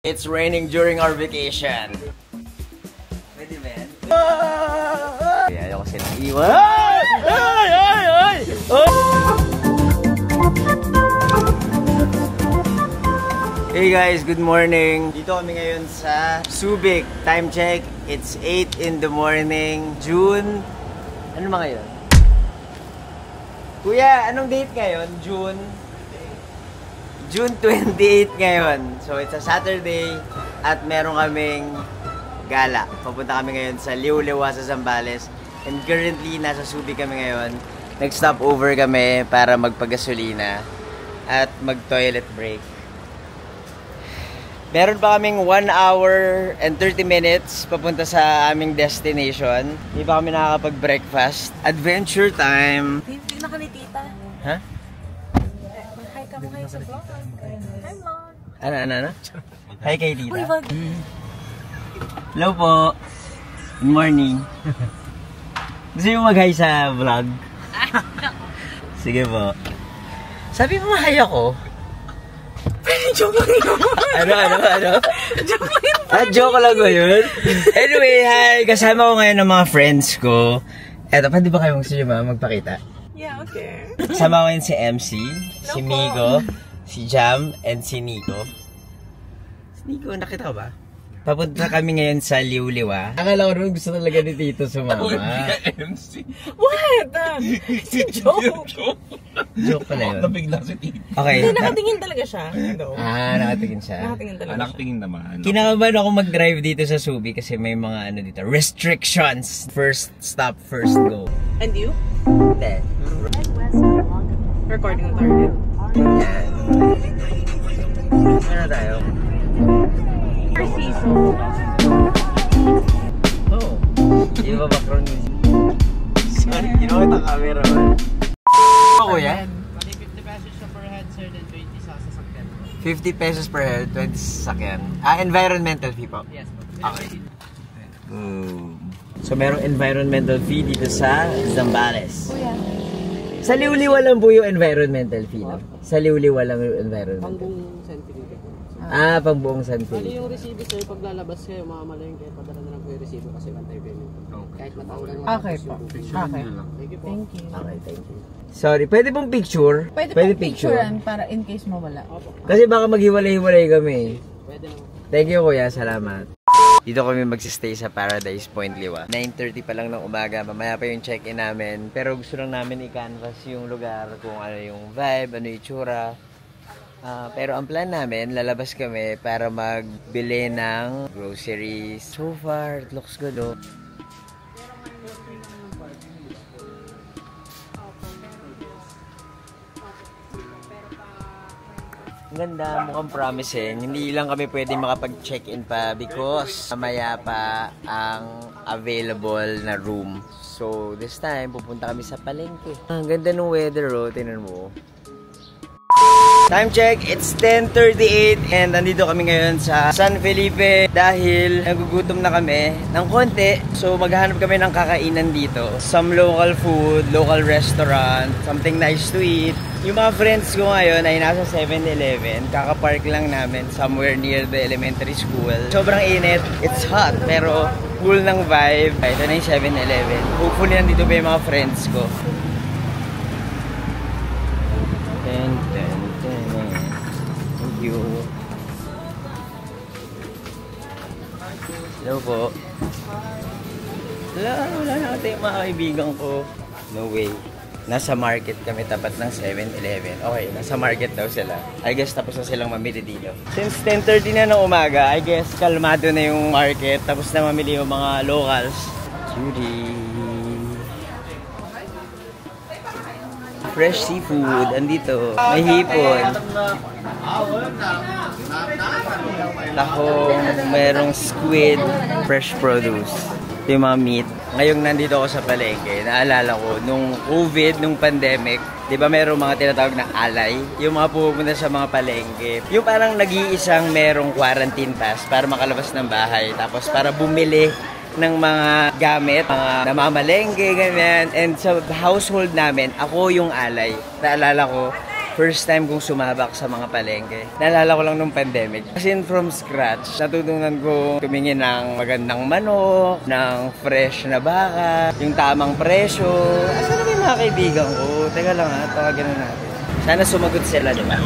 It's raining during our vacation. Pwede ba yan? Kaya ayoko silang iwan. Ay! Ay! Ay! Hey guys, good morning. Dito kami ngayon sa Subic. Time check, it's 8 in the morning. June... Ano ba ngayon? Kuya, anong date ngayon? June 28 ngayon. So, it's a Saturday at meron kaming gala. Papunta kami ngayon sa Liuliwa sa Zambales. And currently, nasa Subic kami ngayon. Nag-stop over kami para magpagasolina at mag-toilet break. Meron pa kaming 1 hour and 30 minutes papunta sa aming destination. Hindi pa kami nakakapag-breakfast. Adventure time! Tignan ka ni tita. Ha? Hi ka mo kayo sa vlog. Hi vlog. Ano? Hi kay tita. Uy, wag. Hello po. Good morning. Gusto niyo mag-hi sa vlog? Sige po. Sabi mo hi ako. Joke lang yun. Ano? Joke lang yun. Joke lang ba yun? Anyway, hi. Kasama ko ngayon ng mga friends ko. Eto, pwede ba kayo gusto niyo magpakita? Yeah, okay. Kasama ko ngayon si MC, si Migo, si Jam, and si Nico. Si Nico, nakita ko ba? Papunta kami ngayon sa Liuliwa. Akala ko naman gusto talaga ni Tito sumama. What? Si joke. Joke pala yun. Nabigla si Tito. Okay. Hindi, nakatingin talaga siya. Nakatingin siya. Nakatingin talaga siya. Nakatingin naman. Kinakabahan ako mag-drive dito sa Subic kasi may mga ano dito, restrictions. First stop, first go. And you? Hindi. Recording target. Yan. Ano tayo? Oh. Hindi ba background music? Sorry, ginawa ito camera man. Ako yan? 50 pesos siya per head sir, then 20 sa sasakyan. 50 pesos per head, 20 sasakyan. Environmental fee po? Yes po. Okay. Boom. So merong environmental fee dito sa Zambales. Sa Liuliwa lang po yung environmental fee, no? Sa Liuliwa lang yung environmental. Pangbuong sentiment. Pangbuong Bali sentiment. yung resibo sir, pag lalabas kayo, mamamalengke, padala na lang po yung resibo kasi one-time payment. Kahit matawag lang. Okay po. Okay. Thank you po. Thank you. Okay, thank you. Sorry, pwede pong picture? Pwede picturean para in case mawala. Kasi baka maghiwalay-hiwalay kami. Pwede naman. Thank you kuya, salamat. Dito kami magsistay sa Paradise Point Liwa. 9:30 pa lang ng umaga, mamaya pa yung check-in namin. Pero gusto lang namin i-canvas yung lugar, kung ano yung vibe, ano yung itsura. Pero ang plan namin, lalabas kami para magbili ng groceries. So far, it looks good oh. Ang ganda, mukhang promising. Hindi lang kami pwede makapag-check-in pa because mamaya pa ang available na room. So, this time, pupunta kami sa palengke. Ang ganda ng weather, oh. Tingnan mo. Time check, it's 10:38 and nandito kami ngayon sa San Felipe dahil nagugutom na kami ng konti. So maghahanap kami ng kakainan dito. Some local food, local restaurant, something nice to eat. Yung mga friends ko ngayon ay nasa 7-Eleven. Kakapark lang namin somewhere near the elementary school. Sobrang init, it's hot pero cool ng vibe. Ito na yung 7-Eleven. Hopefully nandito pa yung mga friends ko. Thank you. Hello po. Wala na kasi yung mga kaibigan ko. No way. Nasa market kami tapat ng 7-Eleven. Okay, nasa market daw sila. I guess tapos na silang mamili dito. Since 10:30 na ng umaga, I guess kalmado na yung market. Tapos na mamili yung mga locals. Cutie. Fresh seafood. Andito. May hipon. Tahong, merong squid. Fresh produce. Ito yung mga meat. Ngayong nandito ako sa palengke, naalala ko, nung COVID, nung pandemic, di ba merong mga tinatawag na alay? Yung mga pupunta sa mga palengke. Yung parang nag-iisang merong quarantine pass para makalabas ng bahay. Tapos para bumili ng mga gamit, mga namamalengke, ganyan. And sa household namin, ako yung alay. Naalala ko, First time kong sumabak sa mga palengke. Naalala ko lang nung pandemic. Kasi from scratch, natutunan ko tumingin ng magandang manok, ng fresh na baka, yung tamang presyo. Asan na yung mga kaibigan ko? Teka lang ha, tawagan na natin. Sana sumagot sila, di ba?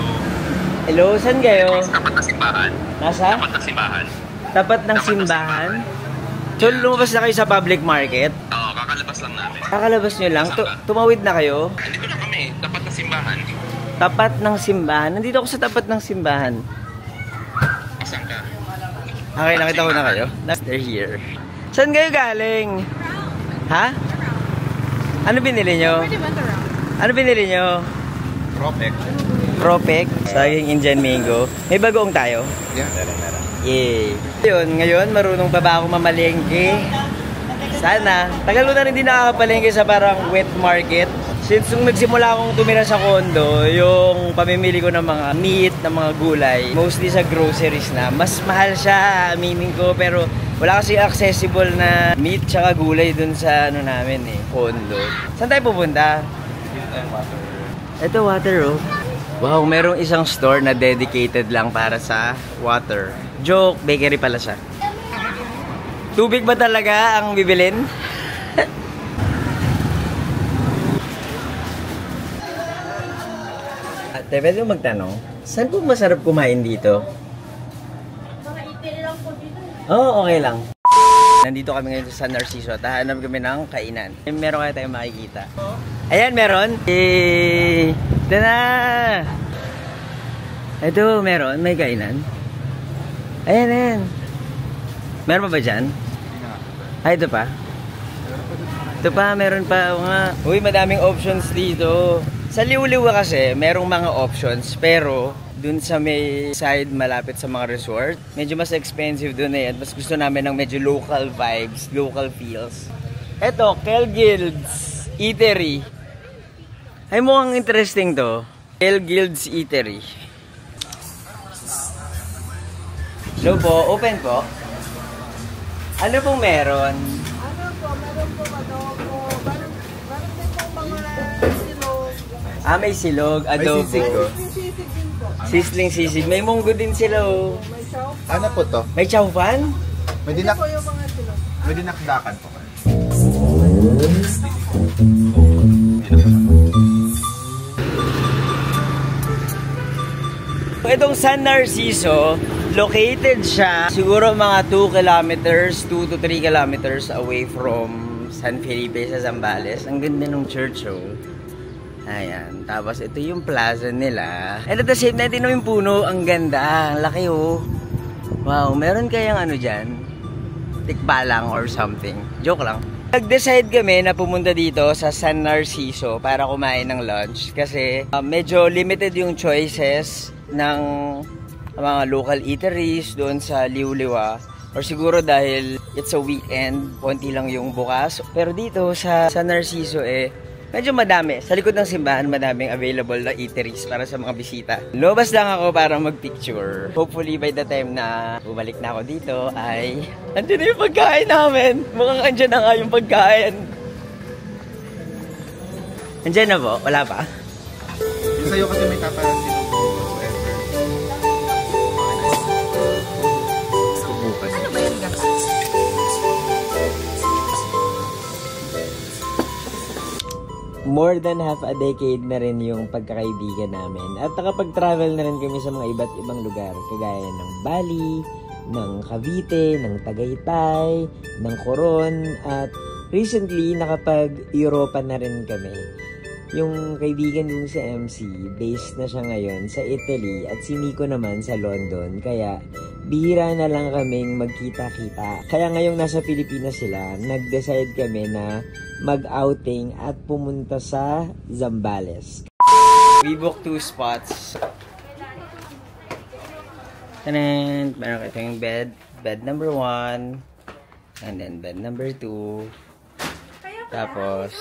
Hello, saan kayo? Tapat ng simbahan. Nasa? Tapat ng simbahan. Tapat ng simbahan? So, lumabas na kayo sa public market? Oo, kakalabas lang namin. Kakalabas nyo lang? Tumawid na kayo? Hindi ko na kami. Tapat ng simbahan. Tapat ng simbahan? Nandito ako sa tapat ng simbahan. Saan ka? Okay, nakita ko na kayo. They're here. Saan kayo galing? Ha? Ano binili nyo? Ano binili nyo? Propek. Propek? Saging Indian mango. May bagoong tayo? Yeah, meron. Yay! Ngayon, marunong pa ba ako mamalengke? Sana. Tagal ko na rin din nakakapalengke sa parang wet market. Since nung nagsimula akong tumira sa condo, yung pamimili ko ng mga meat, ng mga gulay, mostly sa groceries na. Mas mahal siya, aminin ko, pero wala kasi accessible na meat tsaka gulay dun sa ano namin condo. Saan tayo pupunta? Ito, water oh. Wow, merong isang store na dedicated lang para sa water. Joke, bakery pala siya. Tubig ba talaga ang bibilin? Ate, pwede mo magtanong? Saan po masarap kumain dito? Mga itil lang po dito. Oo, okay lang. Nandito kami ngayon sa San Narciso at hahanap kami ng kainan. Meron kaya tayong makikita. Ayan, meron. Ito na! Ito, meron. May kainan. Ayan. Meron pa ba dyan? Ay, ito pa? Ito pa, meron pa. Uy, madaming options dito. Sa Liuliwa kasi, merong mga options. Pero, dun sa may side malapit sa mga resort, medyo mas expensive dun At mas gusto namin ng medyo local vibes, local feels. Ito, Kel Guilds Eatery. Ay, mukhang interesting to. Kel Guilds Eatery. Hello po, open po. Ano pong meron? Meron po adobo. Meron din po mga silog. May silog, adobo. Sisig din po. Sisling sisig. May munggo din sila oh. May chow. Ano po to? May chowpan? May Hindi po yung mga silog. May dinakdakan po. Itong San Narciso, located siya siguro mga 2 kilometers, 2 to 3 kilometers away from San Felipe sa Zambales. Ang ganda ng church oh. Ayan. Tapos ito yung plaza nila. And at the same time, yung puno, ang ganda. Ang laki oh. Wow, meron kayang ano dyan? Tikbalang or something. Joke lang. Nag-decide kami na pumunta dito sa San Narciso para kumain ng lunch. Kasi medyo limited yung choices ng mga local eateries doon sa Liuliwa. Or siguro dahil it's a weekend, konti lang yung bukas. Pero dito sa San Narciso medyo madami. Sa likod ng simbahan, madaming available na eateries para sa mga bisita. Lobas lang ako para mag-picture. Hopefully, by the time na bumalik na ako dito, ay andyan na yung pagkain namin. Mukhang andyan na nga yung pagkain. Andyan na po? Wala pa? Yung sa'yo kasi may kakarantin whatsoever. Subukan. Ano ba yung gas? More than half a decade na rin yung pagkakaibigan namin. At nakapag-travel na rin kami sa mga iba't ibang lugar. Kagaya ng Bali, ng Cavite, ng Tagaytay, ng Coron. At recently, nakapag-Europa na rin kami. Yung kaibigan din sa MC, based na siya ngayon sa Italy. At si Nico naman sa London. Kaya bihira na lang kaming magkita-kita. Kaya ngayong nasa Pilipinas sila, nag-decide kami na mag-outing at pumunta sa Zambales. We booked 2 spots. Tanan! Meron ito yung bed. Bed number 1. And then bed number 2. Tapos,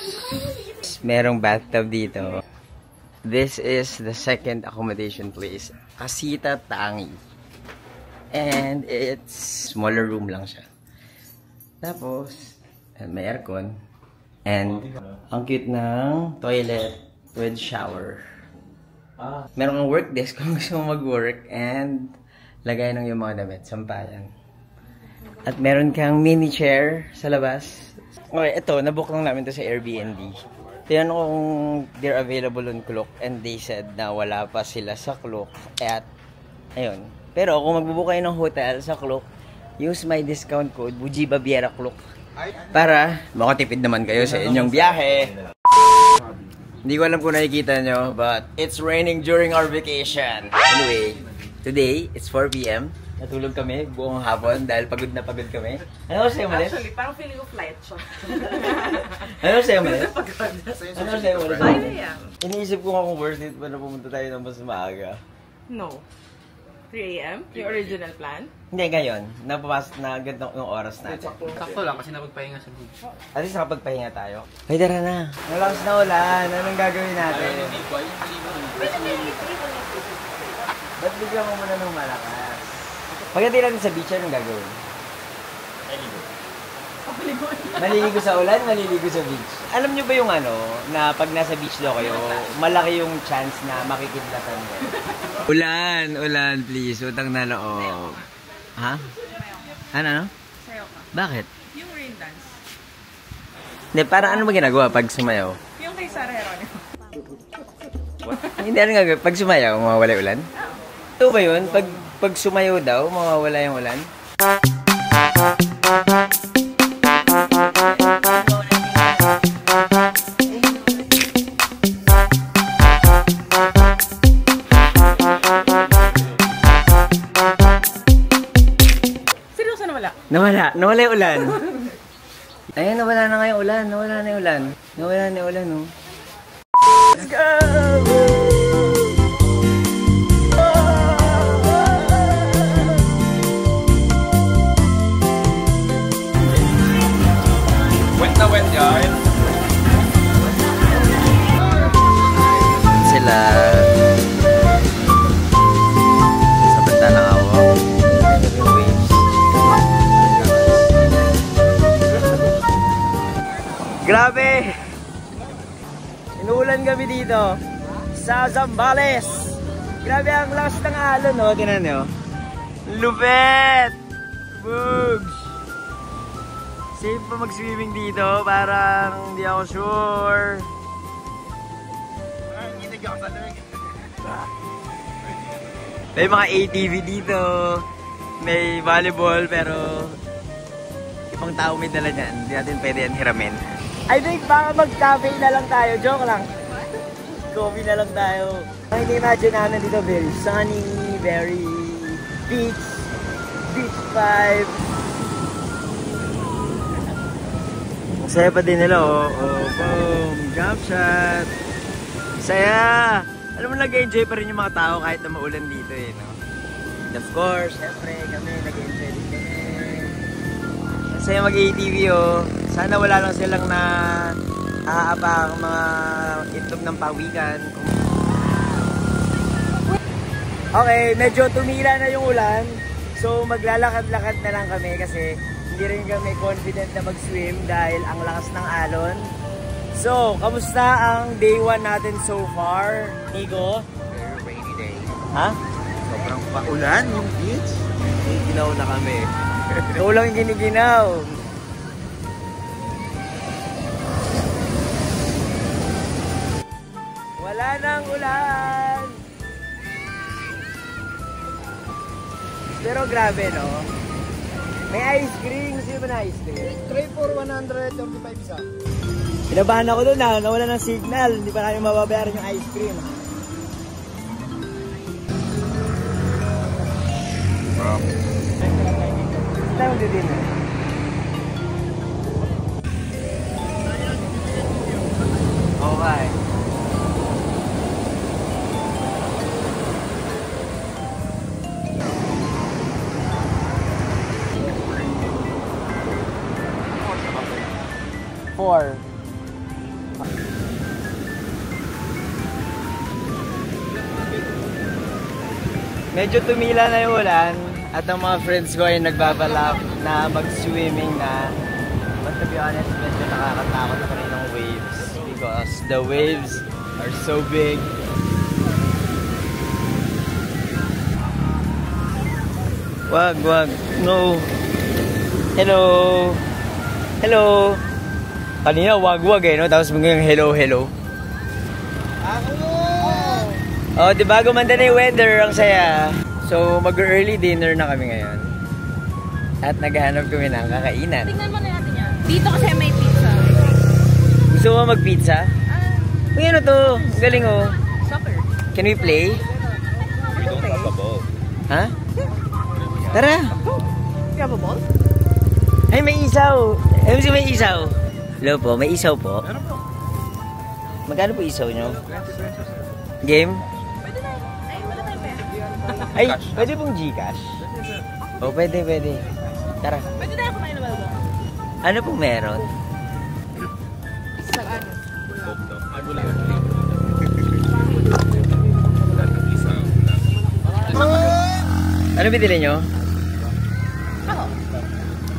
merong bathtub dito. This is the second accommodation place. Casita Tangi. And it's smaller room lang siya. Tapos, may aircon. And ang cute ng toilet with shower. Meron kang work desk kung gusto mo mag-work and lagay ng yung mga damit, sampayan. At meron kang mini chair sa labas. Okay, ito, nabook lang namin to sa Airbnb. Tinanong ko kung they're available on Klook and they said na wala pa sila sa Klook. At, ayun. Pero kung magbubook kayo ng hotel sa Klook, use my discount code, Bujiba Biera Klook. Para makatipid naman kayo sa inyong biyahe. Hindi ko alam kung nakikita nyo, but it's raining during our vacation. Anyway, today, it's 4 PM. Natulog kami buong hapon dahil pagod na pagod kami. Ano sa'yo, Malis? Actually, parang feeling ko flight siya. Ano sa'yo, Malis? Ano sa'yo, Malis? 5 AM. Iniisip ko nga kung worth it pa na pumunta tayo ng mas maaga. No. 3 AM? Yung original plan? Hindi, ngayon. Napapasok na agad ng oras natin. Sakto lang kasi napagpahinga sa beach. At least nakapagpahinga tayo. Ay, tara na. Malakas na ulan. Anong gagawin natin? Ba't bigyan mo muna ng malakas? Pagdating natin sa beach, anong gagawin? Maliligo sa ulan, maliligo sa beach. Alam nyo ba yung ano, na pag nasa beach daw kayo, malaki yung chance na makikidlatan mo? Ulan, please. Utang na loob. Ha? Ano? Sayo ka. Bakit? Yung rain dance. Hindi, para ano ba ginagawa pag sumayaw? Yung kay Sarah Heronimo. Hindi, ano gagawin? Pag sumayaw, mawawala yung ulan? Ito ba yun? Pag sumayaw daw, mawawala yung ulan? Seryoso na wala? Nawala yung ulan. Ayun, nawala na nga yung ulan. Nawala na yung ulan, oh. Let's go! Wet na wet yan. Sila. Samantalang ako. Yung waves. Grabe! Inuulan kami dito sa Zambales. Grabe ang lakas ng alon, no? Tinan nyo. Lupet! Bugs! Safe pa mag-swimming dito? Parang hindi ako sure. May mga ATV dito. May volleyball pero ibang tao may dala dyan. Hindi natin pwede yan hiramin. I think baka mag-cafe na lang tayo. Joke lang. Coffee na lang tayo. Imagine namin dito very sunny, very beach vibe. Saya pa din nila, oh. Boom! Jump shot! Saya! Alam mo, nag-enjoy pa rin yung mga tao kahit na maulan dito, eh, no? And of course, syempre, kami, nag-enjoy din kami. Saya mag-ATV, oh. Sana wala lang silang na aapang mga itlog ng pawikan. Okay, medyo tumila na yung ulan. So, maglalakad-lakad na lang kami kasi hindi rin kami confident na mag-swim dahil ang lakas ng alon. So, kamusta ang day 1 natin so far, Nico? Very rainy day. Ha? Sobrang paulan yung beach. Ginaw na kami. Ikaw lang yung giniginaw. Wala nang ulan. Pero grabe, no? May ice cream. Sino ba na ice cream? 3 for 135 isa. Pinabahan ako doon na nawala ng signal. Hindi pa namin mababayaran yung ice cream. Saan mo din eh? Okay. Four. Medyo tumila na yung ulan at ang mga friends ko ay nagbabalak na mag-swimming na. But to be honest, medyo nakakatakot na rin ng waves because the waves are so big. Wag. No. Hello. Hello. Kanina wag eh, no? Tapos ngayon hello. Oh, di ba? Gumanda na yung weather. Ang saya. So, mag-early dinner na kami ngayon. At naghahanap kami ng kakainan. Tingnan mo na natin yan. Dito kasi may pizza. Gusto mo mag-pizza? Uy, ano to? Galing oh. Soccer. Can we play? We don't have a ball. Ha? Tara! You have a ball? Ay, may isaw! Ay, may isaw! Hello po, may isaw po. Magkano po isaw nyo? Game? Pwede na. Ay, wala tayong pera. Ay, pwede pong Gcash? Oh, pwede. Tara. Pwede tayo kumain na balbo. Ano pong meron? Sa ano? Ano binili nyo? Ako.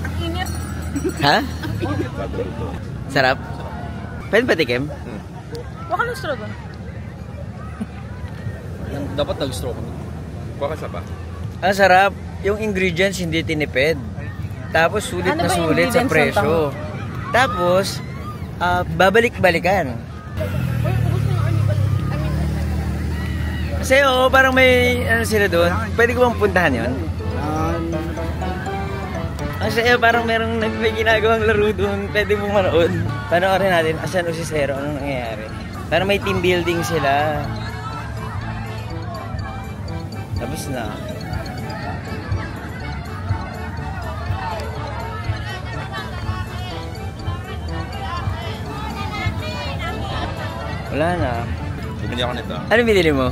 Ang init. Ha? Sarap? Pwede patikim? Baka ng straw doon. Dapat nag-stroke. Baka sa ba? Ang sarap. Yung ingredients hindi tinipid. Tapos sulit Ano na ba yung sulit sa ingredients ng presyo. Tapos, babalik-balikan. Kasi parang may ano sila doon. Pwede ko bang puntahan yun? Kasi parang may ginagawang laro doon. Pwede mong manood. Panoorin natin, asan o si Zero, anong nangyayari. Parang may team building sila. Tapos na. Wala na. Bumili ako nito. Ano binili mo?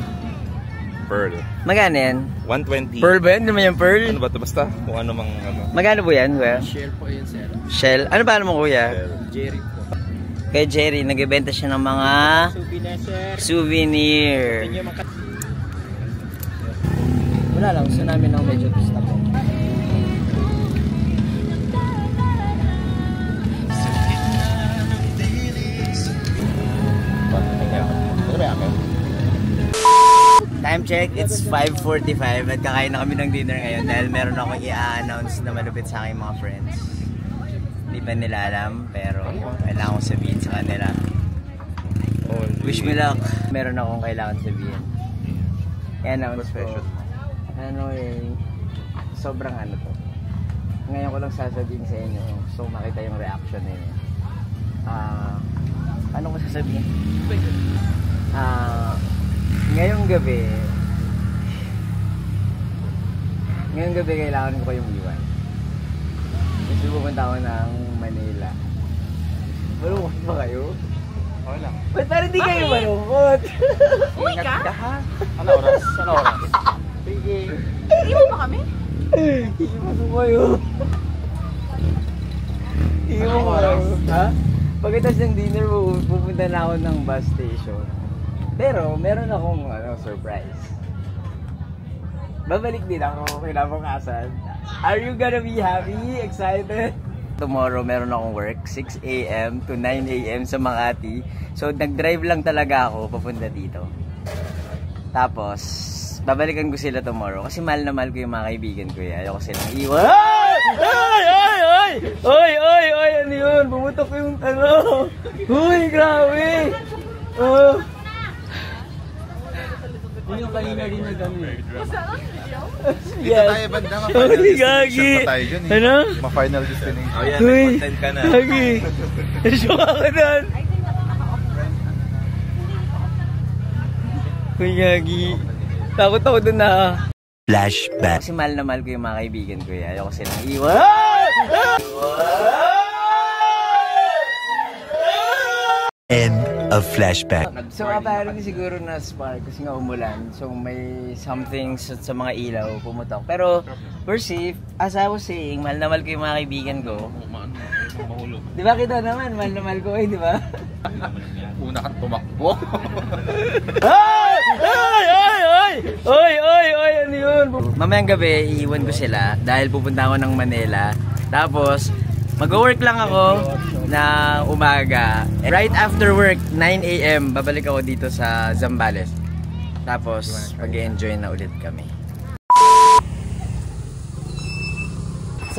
Pearl. Magkano yan? 120. Pearl ba yan? Ano ba yung pearl? Ano ba ito? Basta kung ano mang ano. Magkano po yan, kuya? Shell po yun, sir. Shell? Ano ba mo, kuya? Jerry po. Kay Jerry, nagbebenta siya ng mga Souvenir, sir. souvenir. Wala lang, gusto namin ng medyo gusto po. Time check, it's 5:45 at kakain na kami ng dinner ngayon dahil meron akong i-announce na malupit sa aking mga friends. Hindi pa nila alam pero kailangan kong sabihin sa kanila. Wish me luck. Meron akong kailangan sabihin. I-announce ko. Ano sobrang ano to. Ngayon ko lang sasabihin sa inyo. So makita yung reaction ninyo. Ano ko sasabihin? Ngayong gabi kailangan ko kayong iwan. Kasi pupunta ako ng Manila. Malungkot ba kayo? Okay lang. Ba't parang di kayo malungkot? Uy ka? Ano oras? Sige. Iwan mo kami? Iwan ko kayo. Iwan ko kayo. Ha? Pagkatapos ng dinner, pupunta na ako ng bus station. Pero, meron akong surprise. Babalik din ako kinabukasan. Are you gonna be happy? Excited? Tomorrow, meron akong work. 6 AM to 9 AM sa Makati. So, nag-drive lang talaga ako papunta dito. Tapos, babalikan ko sila tomorrow. Kasi mahal na mahal ko yung mga kaibigan ko. Ayoko silang iwan. Ay! Ano yun? Bumutok yung ano. Uy, grabe! Yung kanina rin na gano'n. Dito tayo banda, ma-final destination pa tayo dyan eh. Ano? Ma-final destination. Oh yan, may content ka na. Gagi. Nashock ako doon. Uy, Gagi. Takot ako doon na. Flashback. Kasi mahal na mahal ko yung mga kaibigan ko. Ayoko silang iwan. End of flashback. So apparently siguro na spark kasi nga umulan. So may something sa mga ilaw pumutok. Pero we're safe. As I was saying, mahal na mahal ko yung mga kaibigan ko. Mahulog. Di ba kita naman, mahal na mahal ko di ba? Una kang tumakbo. Oy, ano yun? Mamayang gabi, iiwan ko sila dahil pupunta ako ng Manila. Tapos, mag-work lang ako na umaga. Right after work, 9 AM, babalik ako dito sa Zambales. Tapos, mag-enjoy na ulit kami.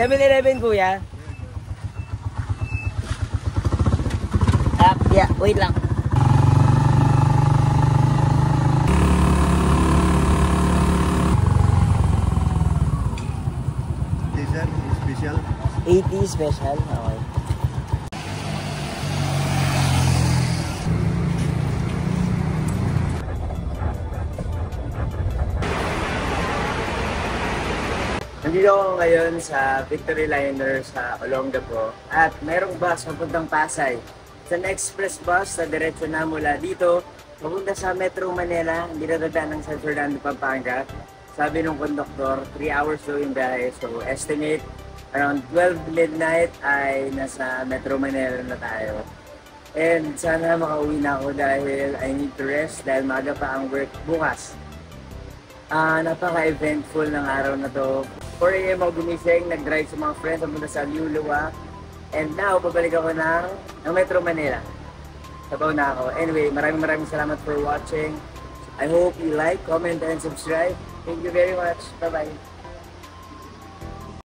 7-Eleven, kuya. Yeah, wait lang. Dessert special. 80 special. Okay. Nandito ako ngayon sa Victory Liner sa Olongapo at mayroong bus papuntang Pasay. Sa next express bus, sa diretso na mula dito, papunta sa Metro Manila, hindi na dadaan ng San Fernando, Pampanga. Sabi ng konduktor, 3 hours daw yung biyahe. So estimate, around 12 midnight ay nasa Metro Manila na tayo. And sana makauwi na ako dahil I need to rest dahil maaga pa ang work bukas. Napaka-eventful ng araw na to. 4 AM ako gumising, nag-drive sa mga friends muna sa Liuluwa. And now, babalik ako ng Metro Manila. Sabaw na ako. Anyway, maraming salamat for watching. I hope you like, comment, and subscribe. Thank you very much. Bye-bye.